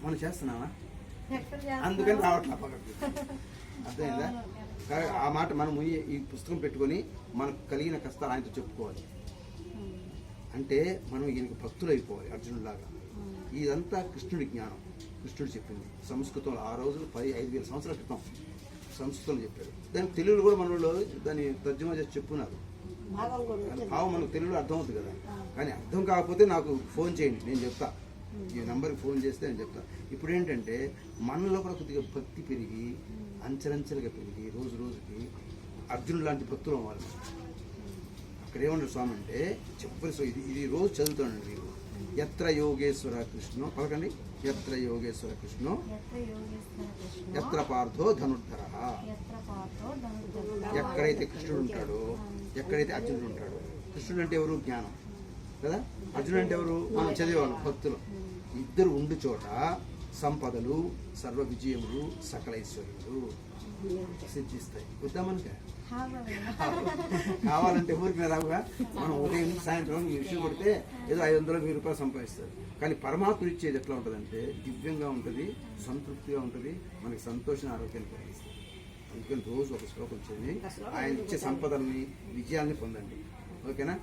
మనం చేస్తున్నామా? అందుకని రావట్లా పక్కకి. అర్థమైందా? ఆ మాట మనం ఈ పుస్తకం పెట్టుకొని మనకు కలిగిన కష్టాలు ఆయనతో చెప్పుకోవాలి. అంటే మనం ఈయనకు భక్తులు అయిపోవాలి అర్జునుడిలాగా. ఇదంతా కృష్ణుడి జ్ఞానం. కృష్ణుడు చెప్పింది సంస్కృతంలో. ఆ రోజులు 5,000 సంవత్సరాల క్రితం సంస్కృతంలో చెప్పారు. దానికి తెలుగులో కూడా మనలో దాన్ని తర్జుమా చేసి చెప్పున్నారు. భావం మనకు తెలుగులో అర్థమవుతుంది కదా. కానీ అర్థం కాకపోతే నాకు ఫోన్ చేయండి, నేను చెప్తా. ఈ నెంబర్కి ఫోన్ చేస్తే నేను చెప్తా. ఇప్పుడు ఏంటంటే మనలో కూడా కొద్దిగా భక్తి పెరిగి అంచెలంచెలుగా పెరిగి రోజు రోజుకి అర్జునుడు లాంటి భక్తులు అవ్వాలి. అక్కడ ఏమన్నారు స్వామి అంటే చెప్పని ఇది రోజు చదువుతానండి మీరు. ఎత్ర యోగేశ్వర కృష్ణో పలకండి. ఎత్ర యోగేశ్వర కృష్ణో ఎత్ర పార్థో ధనుర్ధర. ఎక్కడైతే కృష్ణుడు ఉంటాడో, ఎక్కడైతే అర్జునుడు ఉంటాడో. కృష్ణుడు అంటే ఎవరు? జ్ఞానం కదా. అర్జునుడు అంటే ఎవరు? మనం చదివేవాళ్ళు భక్తులు. ఇద్దరు ఉండు చోట సంపదలు, సర్వ విజయములు, సకల ఐశ్వర్యులు సిద్ధిస్తాయి. వద్దామనుక కావాలంటే ఊరికి రావుగా. మనం ఉదయం సాయంత్రం ఈ విషయం కొడితే ఏదో 500 1000 రూపాయలు సంపాదిస్తారు. కానీ పరమాత్ముడు ఇచ్చేది ఎట్లా ఉంటుందంటే దివ్యంగా ఉంటుంది, సంతృప్తిగా ఉంటుంది, మనకి సంతోషం ఆరోగ్యాన్ని కలిగిస్తుంది. అందుకని రోజు ఒక శ్లోకం చదివి ఆయన ఇచ్చే సంపదల్ని, విజయాల్ని పొందండి. ఓకేనా?